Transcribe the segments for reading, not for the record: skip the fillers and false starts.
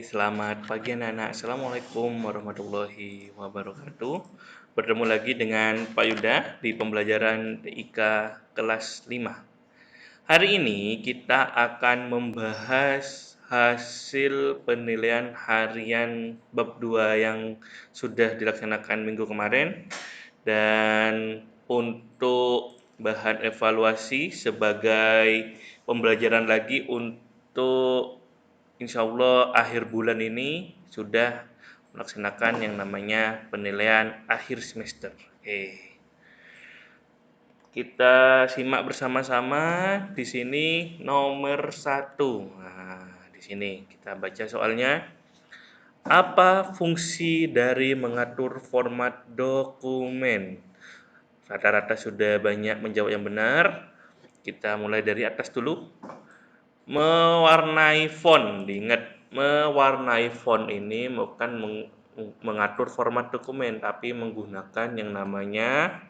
Selamat pagi anak-anak. Assalamualaikum warahmatullahi wabarakatuh. Bertemu lagi dengan Pak Yuda di pembelajaran TIK kelas 5. Hari ini kita akan membahas hasil penilaian harian bab 2 yang sudah dilaksanakan minggu kemarin. Dan untuk bahan evaluasi sebagai pembelajaran lagi untuk insya Allah akhir bulan ini sudah melaksanakan yang namanya penilaian akhir semester. Kita simak bersama-sama di sini nomor 1. Nah, di sini kita baca soalnya. Apa fungsi dari mengatur format dokumen? Rata-rata sudah banyak menjawab yang benar. Kita mulai dari atas dulu. Mewarnai font, diingat mewarnai font ini bukan mengatur format dokumen, tapi menggunakan yang namanya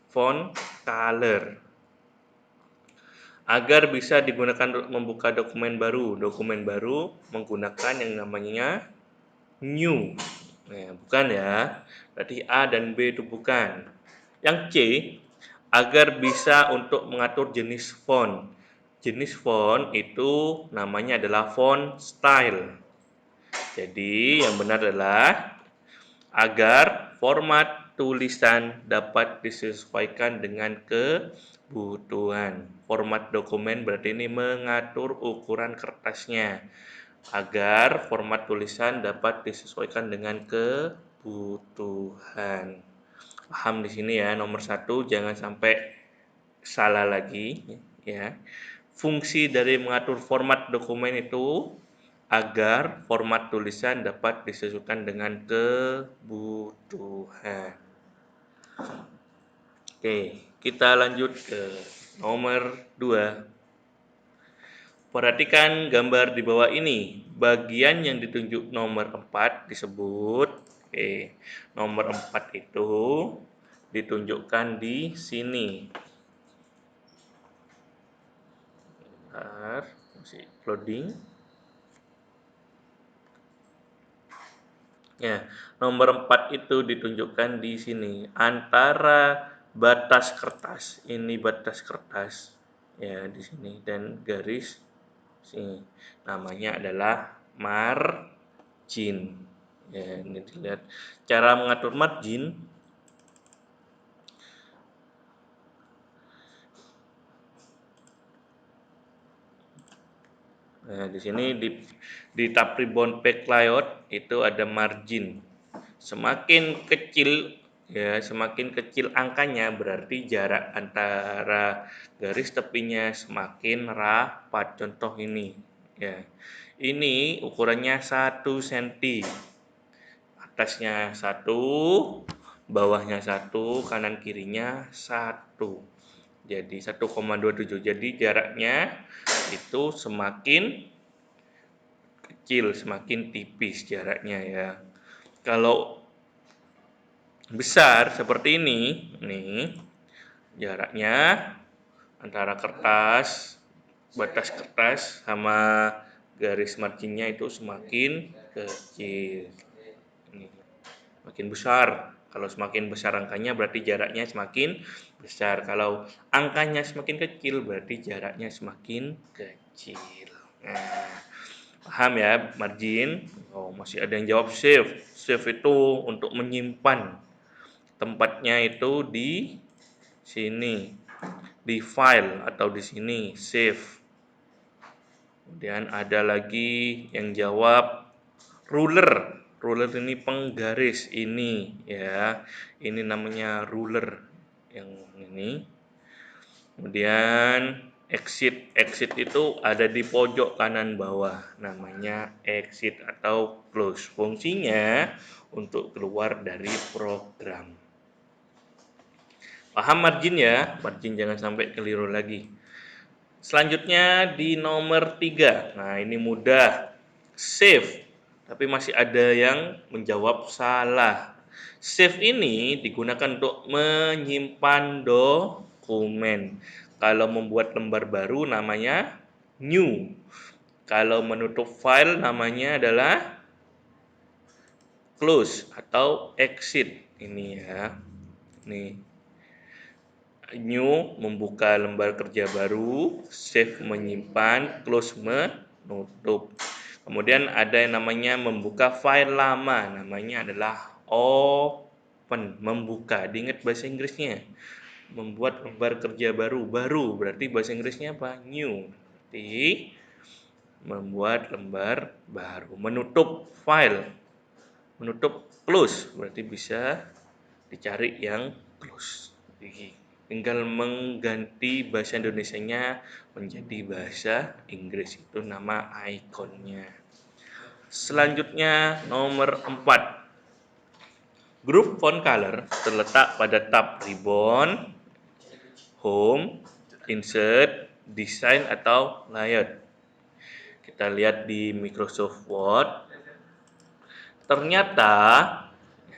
font color. Agar bisa digunakan untuk membuka dokumen baru menggunakan yang namanya new. Nah, bukan ya, berarti A dan B itu bukan. Yang C, agar bisa untuk mengatur jenis font. Jenis font itu namanya adalah font style. Jadi yang benar adalah agar format tulisan dapat disesuaikan dengan kebutuhan. Format dokumen berarti ini mengatur ukuran kertasnya agar format tulisan dapat disesuaikan dengan kebutuhan. Paham di sini ya, nomor 1 jangan sampai salah lagi ya. Fungsi dari mengatur format dokumen itu agar format tulisan dapat disesuaikan dengan kebutuhan. Oke, kita lanjut ke nomor 2. Perhatikan gambar di bawah ini. Bagian yang ditunjuk nomor 4 disebut nomor 4 itu ditunjukkan di sini. Masih loading. Ya, nomor 4 itu ditunjukkan di sini antara batas kertas. Ini batas kertas ya di sini dan garis sini. Namanya adalah margin. Ya, ini dilihat cara mengatur margin. Nah, di sini di tab ribbon back layout itu ada margin. Semakin kecil ya, semakin kecil angkanya berarti jarak antara garis tepinya semakin rapat. Contoh ini ya. Ini ukurannya 1 cm. Atasnya 1, bawahnya 1, kanan kirinya 1. Jadi 1,27. Jadi jaraknya itu semakin kecil, semakin tipis jaraknya ya. Kalau besar seperti ini, nih jaraknya antara batas kertas sama garis marginnya itu semakin kecil. Ini makin besar. Kalau semakin besar angkanya berarti jaraknya semakin besar. Kalau angkanya semakin kecil berarti jaraknya semakin kecil. Nah, paham ya margin? Oh, masih ada yang jawab save. Save itu untuk menyimpan. Tempatnya itu di sini. Di file atau di sini save. Kemudian ada lagi yang jawab ruler. Ruler ini penggaris ini ya. Ini namanya ruler yang ini. Kemudian exit. Exit itu ada di pojok kanan bawah. Namanya exit atau close. Fungsinya untuk keluar dari program. Paham margin ya? Margin jangan sampai keliru lagi. Selanjutnya di nomor 3. Nah, ini mudah. Save. Tapi masih ada yang menjawab salah. Save ini digunakan untuk menyimpan dokumen. Kalau membuat lembar baru namanya new. Kalau menutup file namanya adalah close atau exit. Ini ya. Nih. New membuka lembar kerja baru, save menyimpan, close menutup. Kemudian ada yang namanya membuka file lama, namanya adalah open, membuka. Diingat bahasa Inggrisnya. Membuat lembar kerja baru, baru berarti bahasa Inggrisnya apa? New. Berarti membuat lembar baru. Menutup file, menutup close, berarti bisa dicari yang close. Jadi, tinggal mengganti bahasa Indonesianya menjadi bahasa Inggris, itu nama ikonnya. Selanjutnya nomor 4. Grup font color terletak pada tab ribbon, home, insert, design atau layout. Kita lihat di Microsoft Word. Ternyata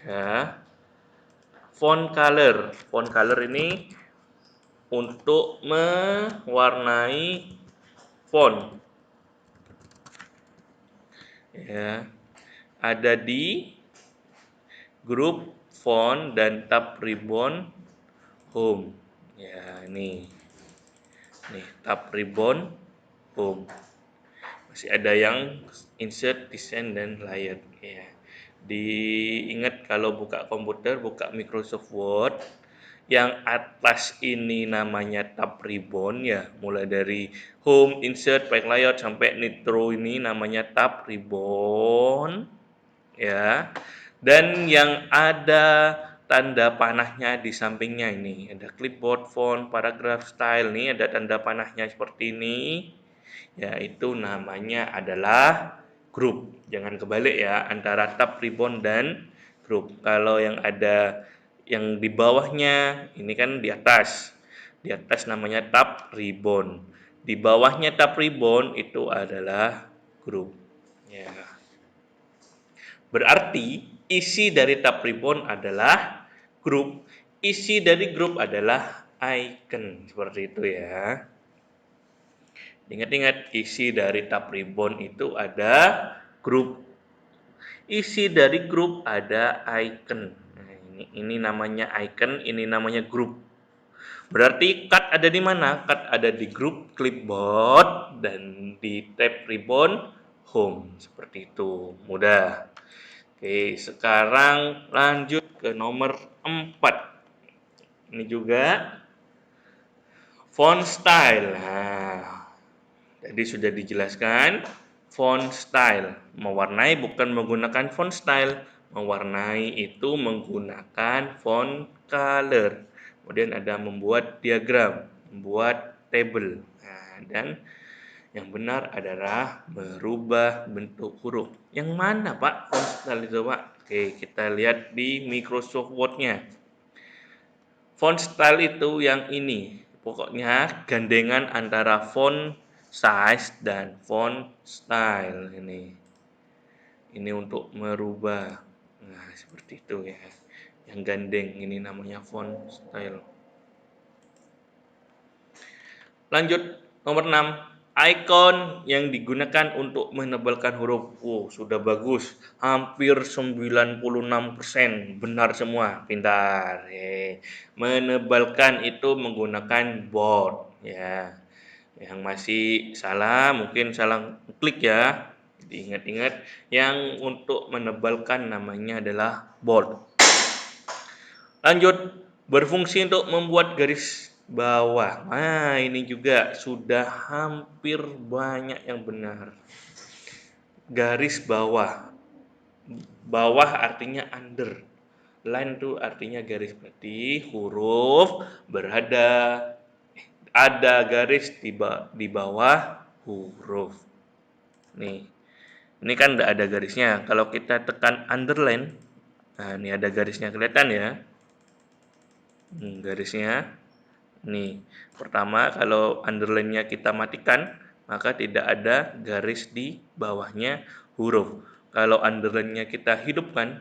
ya, font color ini untuk mewarnai font. Ya, ada di grup font dan tab ribbon home. Ya, nih tab ribbon home. Masih ada yang insert, design dan layout. Ya. Diingat kalau buka komputer, buka Microsoft Word, yang atas ini namanya tab ribbon ya, mulai dari home, insert, back layout sampai nitro ini namanya tab ribbon ya. Dan yang ada tanda panahnya di sampingnya ini ada clipboard, font, paragraph, style nih, ada tanda panahnya seperti ini. Ya, itu namanya adalah grup. Jangan kebalik ya antara tab ribbon dan grup. Kalau yang ada yang di bawahnya ini kan di atas. Di atas namanya tab ribbon. Di bawahnya tab ribbon itu adalah grup. Ya. Berarti isi dari tab ribbon adalah grup. Isi dari grup adalah icon. Seperti itu ya. Ingat-ingat, isi dari tab ribbon itu ada grup. Isi dari grup ada icon. Nah, ini namanya icon, ini namanya grup. Berarti cut ada di mana? Cut ada di grup clipboard dan di tab ribbon home. Seperti itu. Mudah. Oke, sekarang lanjut ke nomor 4. Ini juga font style. Nah, tadi sudah dijelaskan font style. Mewarnai bukan menggunakan font style. Mewarnai itu menggunakan font color. Kemudian ada membuat diagram, membuat table. Nah, dan yang benar adalah merubah bentuk huruf. Yang mana Pak font style itu Pak? Oke, kita lihat di Microsoft Word-nya. Font style itu yang ini. Pokoknya gandengan antara font size dan font style ini. Ini untuk merubah. Nah, seperti itu ya. Yang gandeng ini namanya font style. Lanjut nomor 6. Icon yang digunakan untuk menebalkan huruf. Sudah bagus. Hampir 96% benar semua. Pintar. Menebalkan itu menggunakan bold ya. Yang masih salah mungkin salah klik ya. Diingat-ingat yang untuk menebalkan namanya adalah bold. Lanjut, berfungsi untuk membuat garis bawah. Nah, ini juga sudah hampir banyak yang benar. Garis bawah. Bawah artinya under. Line itu artinya garis, berarti huruf berada ada garis di bawah huruf. Nih. Ini kan tidak ada garisnya. Kalau kita tekan underline, nah ini ada garisnya, kelihatan ya. Garisnya nih, pertama kalau underline-nya kita matikan maka tidak ada garis di bawahnya huruf. Kalau underline-nya kita hidupkan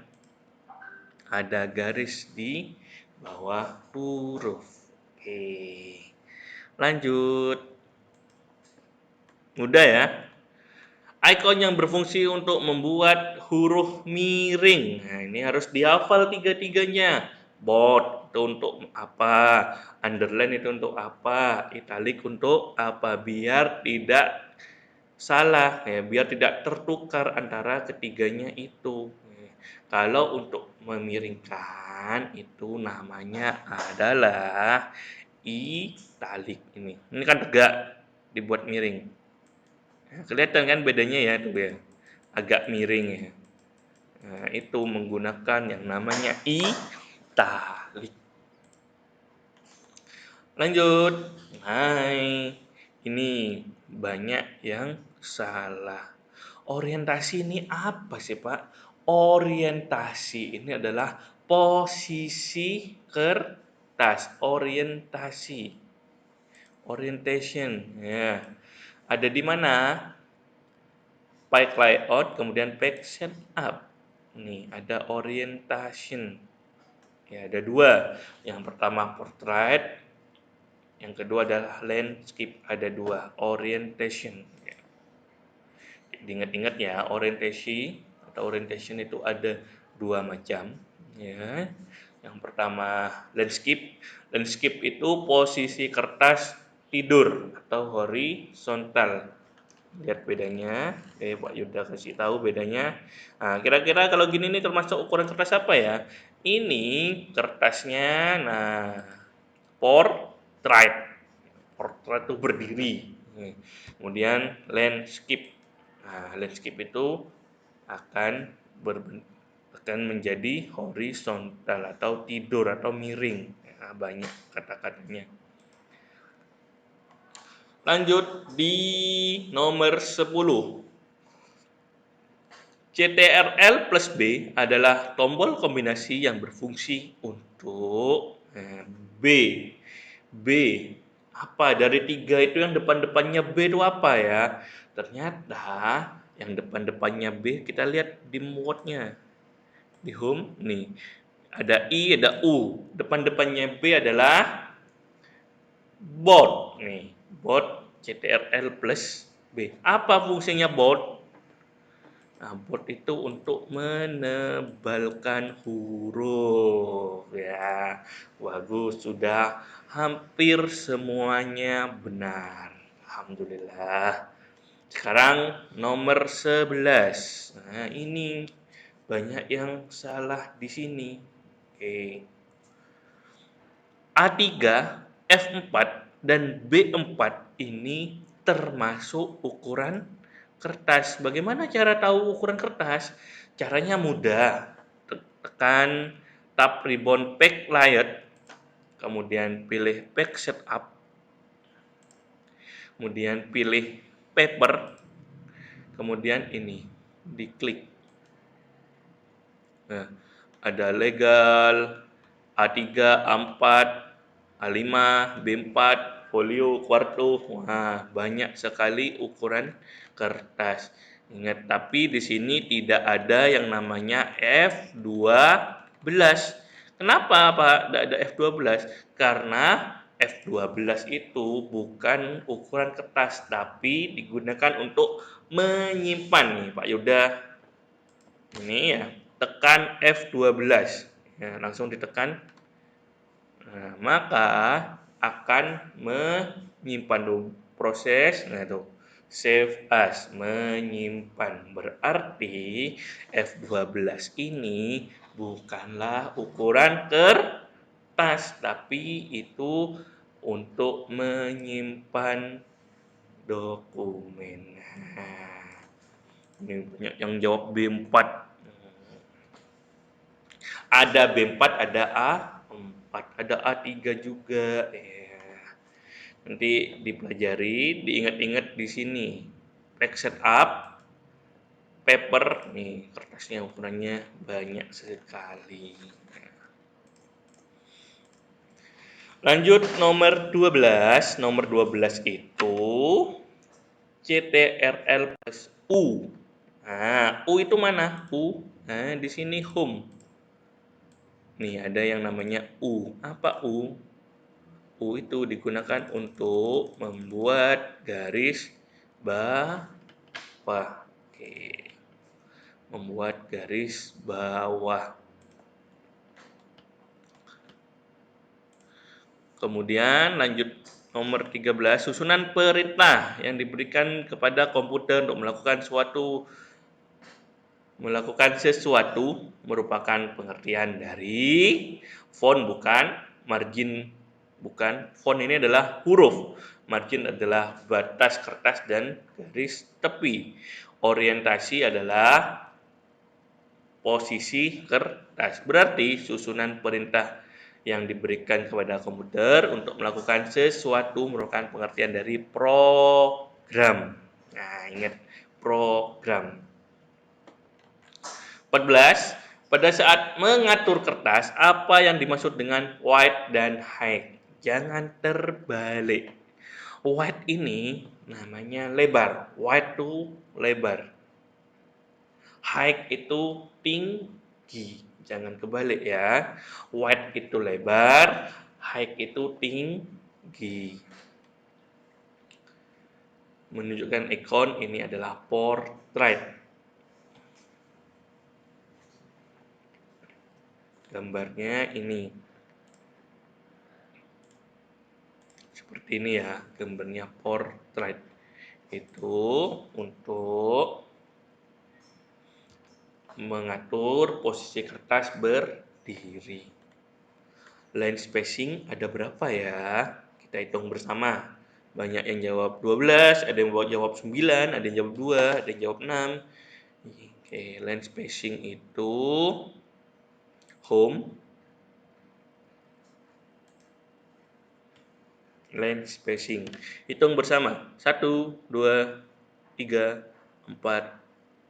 ada garis di bawah huruf. Oke, lanjut. Mudah ya. Icon yang berfungsi untuk membuat huruf miring. Nah, ini harus dihafal tiga-tiganya. Bold itu untuk apa? Underline itu untuk apa? Italic untuk apa? Biar tidak salah, ya, biar tidak tertukar antara ketiganya itu. Kalau untuk memiringkan itu namanya adalah italic ini. Ini kan tegak dibuat miring. Nah, kelihatan kan bedanya ya tuh ya. Agak miring ya. Nah, itu menggunakan yang namanya italic. Lanjut. Hai. Ini banyak yang salah. Orientasi ini apa sih, Pak? Orientasi ini adalah posisi kertas. Orientasi. Orientation. Ya. Ada di mana? Page layout, kemudian page setup. Nih, ada orientation. Ya, ada dua. Yang pertama portrait, yang kedua adalah landscape. Ada dua. Orientation. Ya. Diingat-ingat ya, orientasi atau orientation itu ada dua macam. Ya. Yang pertama landscape. Landscape itu posisi kertas tidur atau horizontal. Lihat bedanya. Oke, Pak Yuda kasih tahu bedanya. Nah, kira-kira kalau gini nih termasuk ukuran kertas apa ya? Ini kertasnya, nah, portrait. Portrait itu berdiri. Kemudian landscape. Nah, landscape itu akan akan menjadi horizontal atau tidur atau miring. Nah, banyak kata-katanya. Lanjut di nomor 10. CTRL plus B adalah tombol kombinasi yang berfungsi untuk B. B. Apa dari tiga itu yang depan-depannya B itu apa ya? Ternyata yang depan-depannya B kita lihat di mode-nya. Di home nih. Ada I, ada U. Depan-depannya B adalah board nih. Board CTRL plus B. Apa fungsinya board? Nah, board itu untuk menebalkan huruf ya. Bagus, sudah hampir semuanya benar. Alhamdulillah. Sekarang nomor 11. Nah, ini banyak yang salah di sini. Oke. A3, F4, dan B4 ini termasuk ukuran kertas. Bagaimana cara tahu ukuran kertas? Caranya mudah. Tekan tab ribbon backlight, kemudian pilih back setup, kemudian pilih paper, kemudian ini diklik. Nah, ada legal, A3, A4, A5, B4, folio, quarto. Wah, banyak sekali ukuran kertas. Ingat, tapi di sini tidak ada yang namanya F12. Kenapa, Pak? Tidak ada F12? Karena F12 itu bukan ukuran kertas, tapi digunakan untuk menyimpan nih, Pak Yuda. Ini ya, tekan F12. Ya, langsung ditekan. Nah, maka akan menyimpan proses. Nah, tuh. Save as, menyimpan. Berarti F12 ini bukanlah ukuran kertas, tapi itu untuk menyimpan dokumen. Nah, ini banyak yang jawab B4. Ada B4, ada A4, ada A3 juga. Ya. Nanti dipelajari, diingat-ingat di sini. Pack setup, paper, nih kertasnya ukurannya banyak sekali. Lanjut nomor 12. Nomor 12 itu CTRL plus U. Nah, U itu mana? U. Nah, di sini home. Nih, ada yang namanya U. Apa U? U itu digunakan untuk membuat garis bawah. membuat garis bawah. Kemudian lanjut nomor 13, susunan perintah yang diberikan kepada komputer untuk melakukan sesuatu merupakan pengertian dari font bukan, margin bukan. Font ini adalah huruf, margin adalah batas kertas dan garis tepi. Orientasi adalah posisi kertas. Berarti susunan perintah yang diberikan kepada komputer untuk melakukan sesuatu merupakan pengertian dari program. Nah, ingat program. 14. Pada saat mengatur kertas, apa yang dimaksud dengan wide dan height? Jangan terbalik. Wide ini namanya lebar. Wide itu lebar. Height itu tinggi. Jangan kebalik ya. Wide itu lebar, height itu tinggi. Menunjukkan ikon ini adalah portrait. Gambarnya ini. Seperti ini ya, gambarnya portrait. Itu untuk mengatur posisi kertas berdiri. Line spacing ada berapa ya? Kita hitung bersama. Banyak yang jawab 12, ada yang jawab 9, ada yang jawab 2, ada yang jawab 6. Oke, line spacing itu home. Line spacing. Hitung bersama. 1, 2, 3, 4,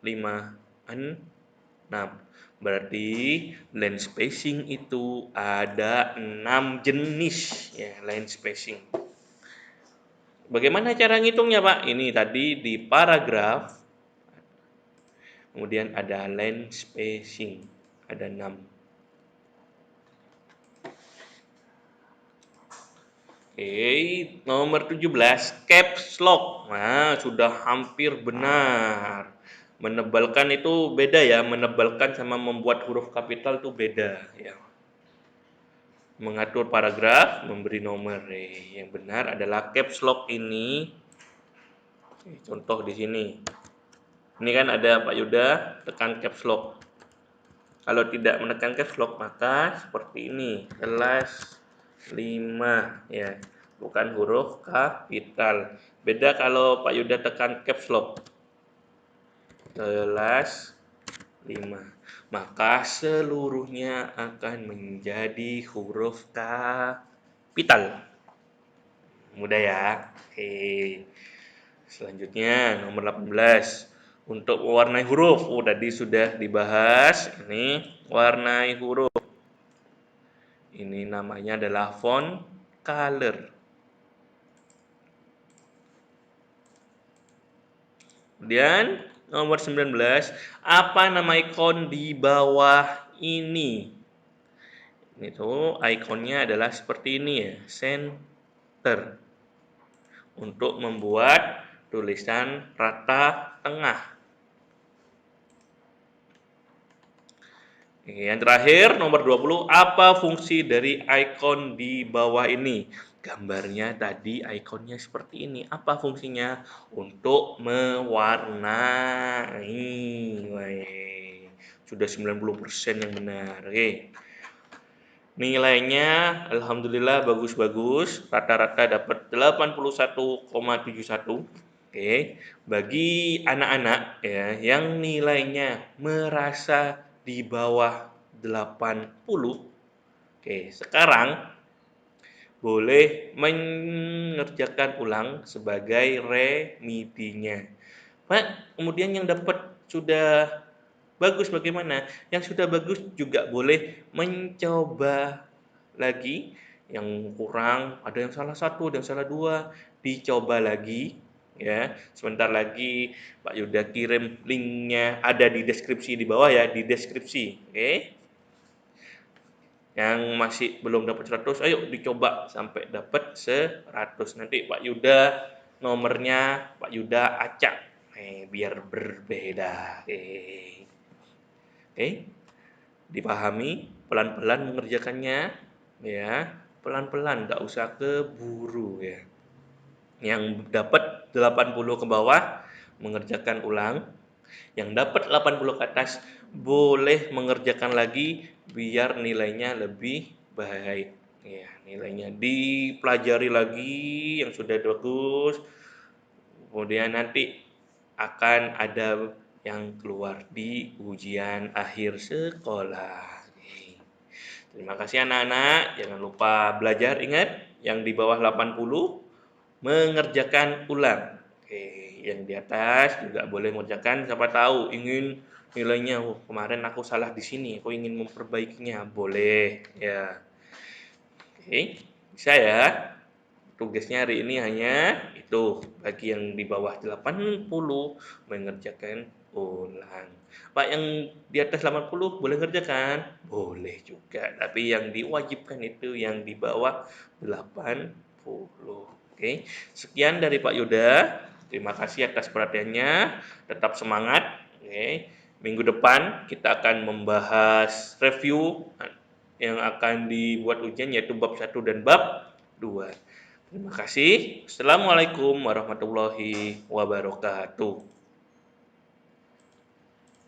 5, 6. Berarti line spacing itu ada 6 jenis ya, line spacing. Bagaimana cara ngitungnya, Pak? Ini tadi di paragraf. Kemudian ada line spacing. Ada 6. Oke, nomor 17, caps lock. Nah, sudah hampir benar. Menebalkan itu beda ya, menebalkan sama membuat huruf kapital itu beda ya. Mengatur paragraf, memberi nomor. Yang benar adalah caps lock ini. Contoh di sini. Ini kan ada Pak Yuda, tekan caps lock. Kalau tidak menekan caps lock maka seperti ini, kelas 5 ya, bukan huruf kapital. Beda kalau Pak Yuda tekan caps lock. Kelas 5. Maka seluruhnya akan menjadi huruf kapital. Mudah ya. Oke. Selanjutnya nomor 18. Untuk mewarnai huruf, tadi sudah dibahas. Ini warnai huruf. Ini namanya adalah font color. Kemudian nomor 19, apa nama ikon di bawah ini? Itu ikonnya adalah seperti ini ya, center. Untuk membuat tulisan rata tengah. Yang terakhir, nomor 20, apa fungsi dari ikon di bawah ini? Gambarnya tadi ikonnya seperti ini. Apa fungsinya? Untuk mewarnai. Sudah 90% yang benar. Oke. Nilainya alhamdulillah bagus-bagus. Rata-rata dapat 81,71. Oke. Bagi anak-anak ya yang nilainya merasa di bawah 80. Oke, sekarang boleh mengerjakan ulang sebagai remedinya. Pak, kemudian yang dapat sudah bagus bagaimana? Yang sudah bagus juga boleh mencoba lagi. Yang kurang, ada yang salah satu, ada yang salah dua, dicoba lagi. Ya, sebentar lagi Pak Yuda kirim linknya, ada di deskripsi di bawah ya, di deskripsi. Oke. Yang masih belum dapat 100, ayo dicoba sampai dapat 100. Nanti Pak Yuda nomornya Pak Yuda acak. Biar berbeda. Oke. Oke, dipahami, pelan-pelan mengerjakannya, ya. Pelan-pelan, nggak usah keburu ya. Yang dapat 80 ke bawah mengerjakan ulang, yang dapat 80 ke atas boleh mengerjakan lagi biar nilainya lebih baik. Ya, nilainya dipelajari lagi yang sudah bagus. Kemudian nanti akan ada yang keluar di ujian akhir sekolah. Terima kasih anak-anak, jangan lupa belajar, ingat yang di bawah 80 mengerjakan ulang. Oke, yang di atas juga boleh mengerjakan, siapa tahu ingin nilainya, oh, kemarin aku salah di sini, aku ingin memperbaikinya, boleh ya. Oke, bisa ya. Tugasnya hari ini hanya itu, bagi yang di bawah 80 mengerjakan ulang. Pak yang di atas 80 boleh ngerjakan? Boleh juga, tapi yang diwajibkan itu yang di bawah 80. Oke, sekian dari Pak Yuda. Terima kasih atas perhatiannya. Tetap semangat. Oke, minggu depan kita akan membahas review yang akan dibuat ujian yaitu bab 1 dan bab 2. Terima kasih. Assalamualaikum warahmatullahi wabarakatuh.